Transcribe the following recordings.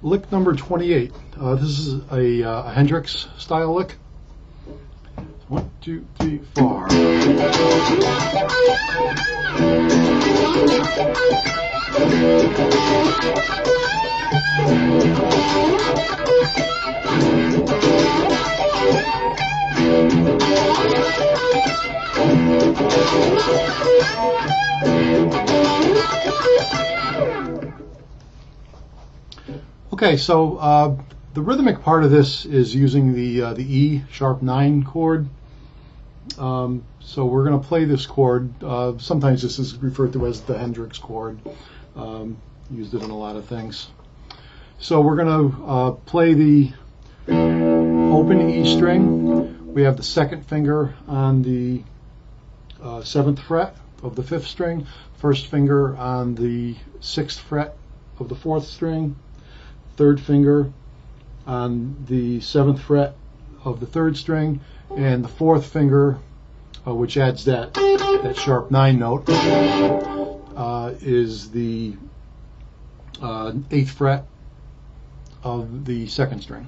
Lick number 28. This is a Hendrix style lick. 1, 2, 3, 4. Okay, so the rhythmic part of this is using the E sharp 9 chord. So we're going to play this chord. Sometimes this is referred to as the Hendrix chord. Used it in a lot of things. So we're going to play the open E string. We have the second finger on the 7th fret of the 5th string, first finger on the 6th fret of the 4th string, third finger on the 7th fret of the 3rd string, and the 4th finger, which adds that sharp 9 note, is the 8th fret of the 2nd string.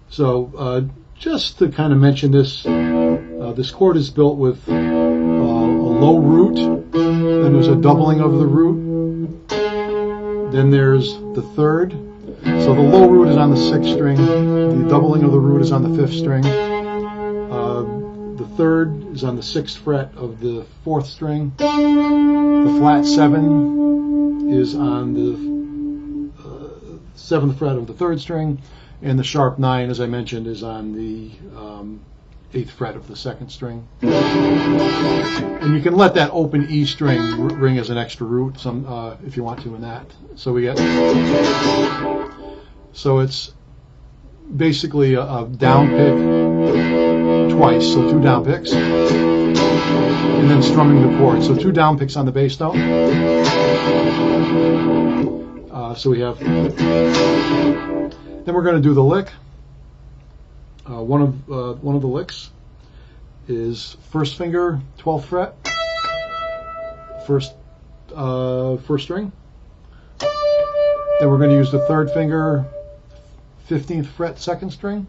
So just to kind of mention this, this chord is built with a low root, then there's a doubling of the root, then there's the 3rd. So the low root is on the 6th string, the doubling of the root is on the 5th string, the 3rd is on the 6th fret of the 4th string, the flat 7 is on the 7th fret of the 3rd string, and the sharp 9, as I mentioned, is on the 8th fret of the 2nd string. And you can let that open E string ring as an extra root if you want to in that. So we get, so it's basically a down pick twice, so 2 down picks, and then strumming the chord. So 2 down picks on the bass note. So we have, then we're going to do the lick. One of the licks is first finger, 12th fret, first string. Then we're going to use the 3rd finger, 15th fret, 2nd string.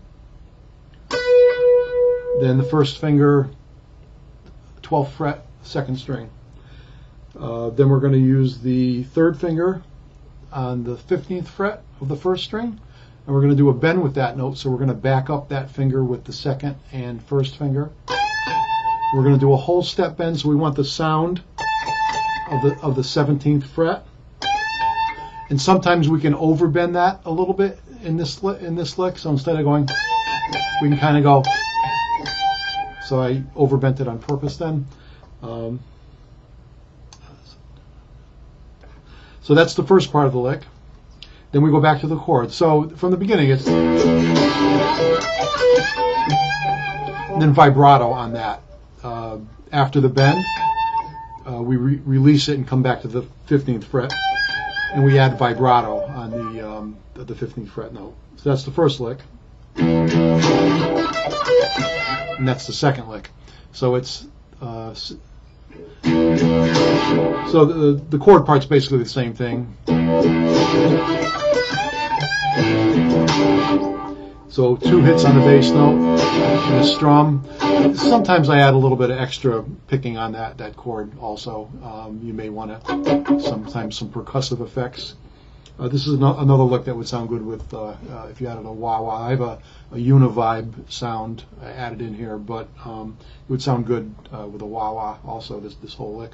Then the 1st finger, 12th fret, 2nd string. Then we're going to use the 3rd finger on the 15th fret of the 1st string. And we're going to do a bend with that note, so we're going to back up that finger with the 2nd and 1st finger. We're going to do a whole step bend, so we want the sound of the 17th fret. And sometimes we can overbend that a little bit in this lick. So instead of going, we can kind of go. So I overbent it on purpose then. So that's the first part of the lick. Then we go back to the chord. So from the beginning, it's then vibrato on that. After the bend, we release it and come back to the 15th fret, and we add vibrato on the 15th fret note. So that's the first lick, and that's the second lick. So it's so the chord part's basically the same thing. So 2 hits on the bass note and a strum. Sometimes I add a little bit of extra picking on that chord also. You may want to sometimes some percussive effects. This is another lick that would sound good with if you added a wah-wah. I have a univibe sound added in here, but it would sound good with a wah-wah also, this whole lick.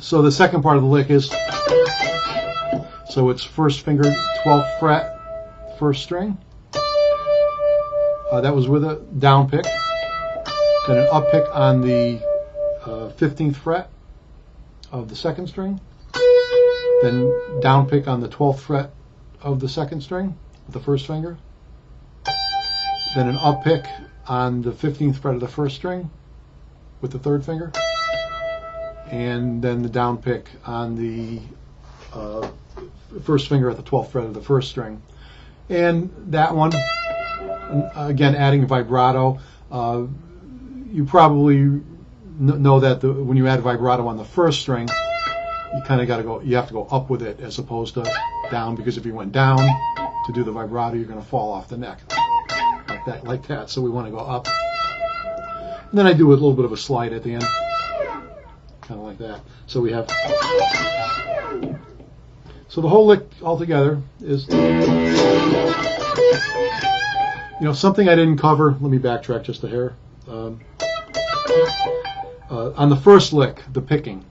So the second part of the lick is, so it's first finger, 12th fret, 1st string. That was with a down pick. Then an up pick on the 15th fret of the 2nd string. Then down pick on the 12th fret of the 2nd string with the 1st finger. Then an up pick on the 15th fret of the 1st string with the 3rd finger. And then the down pick on the 1st finger at the 12th fret of the 1st string. And that one, again, adding vibrato. You probably know that when you add vibrato on the 1st string, you kind of got to go. You have to go up with it as opposed to down, because if you went down to do the vibrato, you're going to fall off the neck like that. So we want to go up. And then I do a little bit of a slide at the end, kind of like that. So we have. So the whole lick altogether is, something I didn't cover. Let me backtrack just a hair. On the first lick, the picking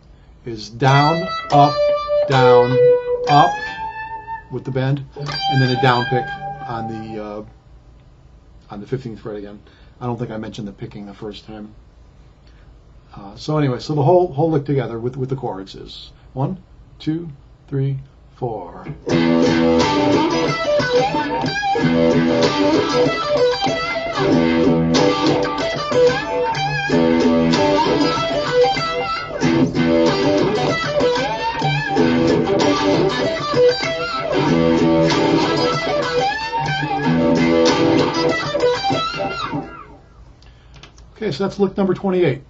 is down, up, with the bend, and then a down pick on the 15th fret again. I don't think I mentioned the picking the first time. So anyway, so the whole lick together with the chords is 1, 2, 3, 4. Okay, so that's lick number 28.